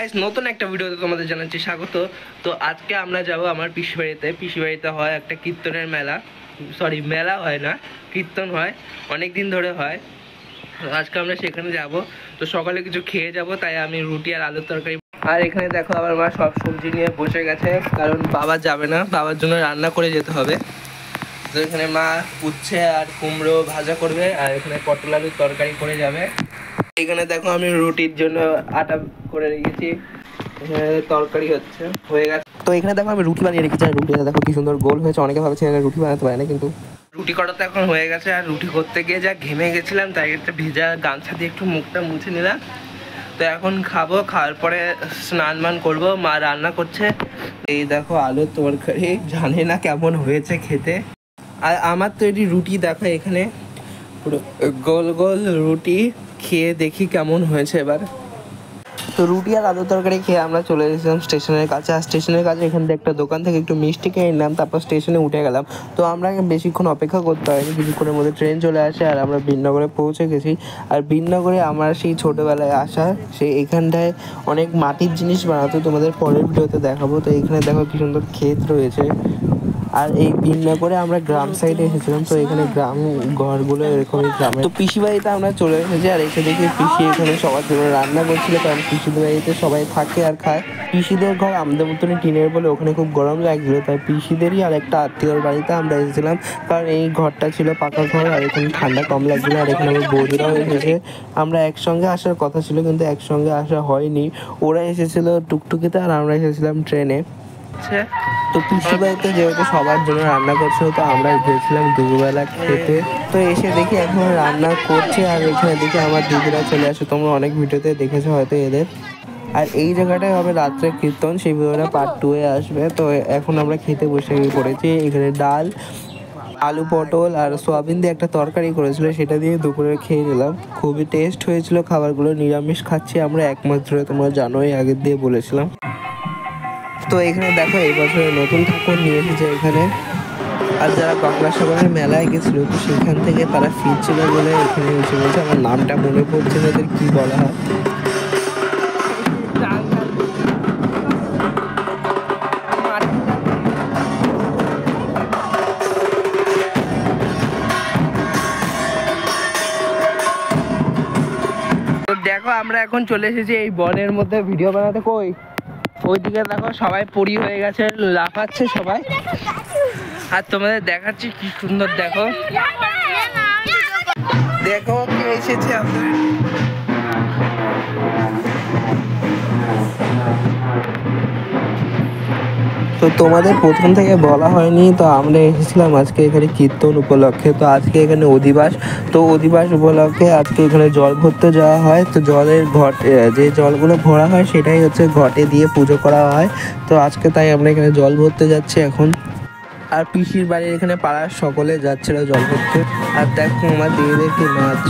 Guys, নতুন একটা ভিডিওতে তোমাদের জানাচ্ছি স্বাগত। তো আজকে আমরা যাব আমার পিসি বাড়িতে হয় একটা কীর্তনের মেলা, মেলা হয় না, কীর্তন হয়, অনেক দিন ধরে হয়। আজকে আমরা সেখানে যাব। তো সকালে কিছু খেয়ে যাব, তাই আমি রুটি আর আলুর তরকারি। আর এখানে দেখো আমার মা সব সবজি নিয়ে বসে গেছে, কারণ বাবা যাবে না, বাবার জন্য রান্না করে যেতে হবে। তো এখানে মা উচ্ছে আর কুমড়ো ভাজা করবে, আর এখানে পটল আলুর তরকারি করে যাবে। এখানে দেখো আমি রুটির জন্য আটা করে রেখেছি, এখানে তরকারি হয়ে গেছে। তো এখানে দেখো আমি রুটি বানিয়ে রেখেছি, আর রুটিটা দেখো কি সুন্দর গোল হয়েছে। অনেকে ভাবছে রুটি বানাতে পারে না, কিন্তু রুটি করা তো এখন হয়ে গেছে। আর রুটি করতে গিয়ে যা ঘেমে গেছিলাম, তাই একটা ভেজা গামছা দিয়ে একটু মুখটা মুছে নিলাম। তো এখন খাবো, খাওয়ার পরে স্নান করবো। মা রান্না করছে, এই দেখো আলুর তরকারি, জানি না কেমন হয়েছে খেতে। আর আমার তৈরি রুটি দেখো, এখানে পুরো গোল গোল রুটি, খেয়ে দেখি কেমন হয়েছে এবার। তো রুটি আর আলু তরকারি খেয়ে আমরা চলে এসেছিলাম স্টেশনের কাছে। আর স্টেশনের কাছে এখান থেকে একটা দোকান থেকে একটু মিষ্টি কিনে নিলাম, তারপর স্টেশনে উঠে গেলাম। তো আমরা বেশিক্ষণ অপেক্ষা করতে হয়নি, কিছুক্ষণের মধ্যে ট্রেন চলে আসে আর আমরা বীরনগরে পৌঁছে গেছি। আর বীরনগরে আমার সেই ছোটোবেলায় আসা, সেই এখানটায় অনেক মাটির জিনিস বানাতো, তোমাদের পরের ভিডিওতে দেখাবো। তো এখানে দেখো কি সুন্দর ক্ষেত রয়েছে। আর এই বীরনগরে আমরা গ্রাম সাইডে এসেছিলাম, তো এখানে গ্রাম ঘরগুলো এরকমই গ্রামে। তো পিসি বাড়িতে আমরা চলে এসেছি, আর এসে দেখি পিসি এখানে সবার জন্য রান্না করছিল, কারণ পিসিদের বাড়িতে সবাই থাকে আর খায়। পিসিদের ঘর আমাদের মতনই টিনের বলে ওখানে খুব গরম লাগছিল, তাই পিসিদেরই আর একটা আত্মীয়র বাড়িতে আমরা এসেছিলাম, কারণ এই ঘরটা ছিল পাকা ঘর আর এখানে ঠান্ডা কম লাগছিল। আর এখানে আমার বৌদিরাও এসেছে। আমরা একসঙ্গে আসার কথা ছিল, কিন্তু একসঙ্গে আসা হয়নি। ওরা এসেছিল টুকটুকিতে আর আমরা এসেছিলাম ট্রেনে। তো পিসি বাড়িতে যেহেতু সবার জন্য রান্না করছিল, তো আমরা গিয়েছিলাম দুপুরবেলা খেতে। তো এসে দেখি এখন রান্না করছে, আর এখানে দেখি আমার দিদিরা চলে আসে। তোমরা অনেক ভিডিওতে দেখেছো হয়তো এদের। আর এই জায়গাটায় হবে রাত্রে কীর্তন, সেই ভিডিওটা পার্ট 2 এ আসবে। তো এখন আমরা খেতে বসে পড়েছি। এখানে ডাল, আলু পটল আর সোয়াবিন দিয়ে একটা তরকারি করেছিল, সেটা দিয়ে দুপুরে খেয়ে নিলাম। খুবই টেস্ট হয়েছিল খাবারগুলো। নিরামিষ খাচ্ছি আমরা একমাস ধরে, তোমরা জানোই, আগের দিয়ে বলেছিলাম। তো এখানে দেখো এই বছরে নতুন ঠাকুর নিয়ে এসেছে এখানে। আর যারা গঙ্গাসাগরের মেলায় গেছিল, তো সেখান থেকে তারা ফিরছিল বলে এখানে এসে বলছে। আমার নামটা মনে পড়ছে না, এদের কি বলা হয়। তো দেখো আমরা এখন চলে এসেছি এই বনের মধ্যে ভিডিও বানাতে। কই ওইদিকে দেখো সবাই পরি হয়ে গেছে, লাফাচ্ছে সবাই। আর তোমাদের দেখাচ্ছি কি সুন্দর, দেখো দেখো কে এসেছে আপনার। তো তোমাদের প্রথম থেকে বলা হয়নি, তো আমরা এসেছিলাম আজকে এখানে কীর্তন উপলক্ষে। তো আজকে এখানে অধিবাস, তো অধিবাস উপলক্ষে আজকে এখানে জল ভরতে যাওয়া হয়। তো জলের ঘট, যে জলগুলো ভরা হয় সেটাই হচ্ছে ঘটে দিয়ে পুজো করা হয়। তো আজকে তাই আমরা এখানে জল ভরতে যাচ্ছি এখন। আর পিসির বাড়ির এখানে পাড়ার সকলে যাচ্ছিল জল ভরতে। আর দেখো আমার দিদিদের কি নাচ।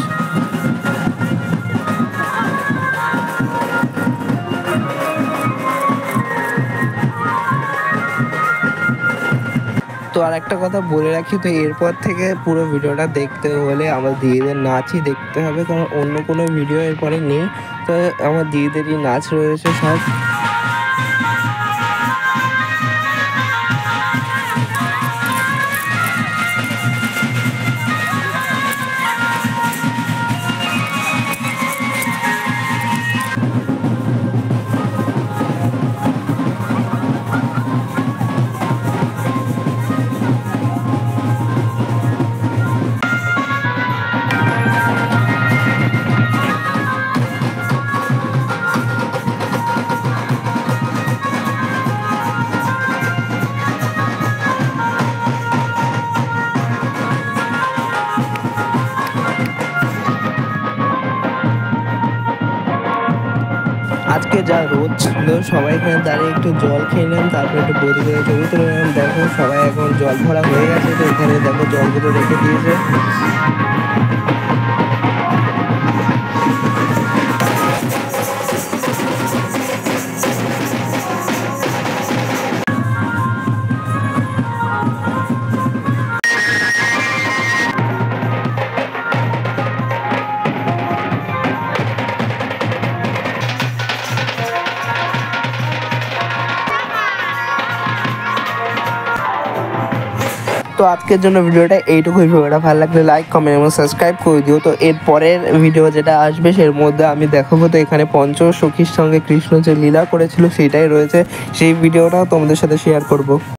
তো আর একটা কথা বলে রাখি, তো এরপর থেকে পুরো ভিডিওটা দেখতে হলে আমার দিদিদের নাচই দেখতে হবে, কারণ অন্য কোনো ভিডিও এরপরে নেই। তো আমার দিদিদেরই নাচ রয়েছে সব। আজকে যা রোদ ছিল, সবাই এখানে দাঁড়িয়ে একটু জল খেয়ে নিলাম, তারপরে একটু বদি করে ছবি তুলে নিলাম। দেখো সবাই এখন জল ভরা হয়ে গেছে, তো এখানে দেখো জলগুলো রেখে দিয়েছে। তো আজকের জন্য ভিডিওটা এইটুকুই। ভিডিওটা ভালো লাগলে লাইক কমেন্ট এবং সাবস্ক্রাইব করে দিও। তো এর পরের ভিডিও যেটা আসবে সের মধ্যে আমি দেখাবো তো এখানে পঞ্চসখীর সঙ্গে কৃষ্ণ যে লীলা করেছিল সেটাই রয়েছে, সেই ভিডিওটাও তোমাদের সাথে শেয়ার করব।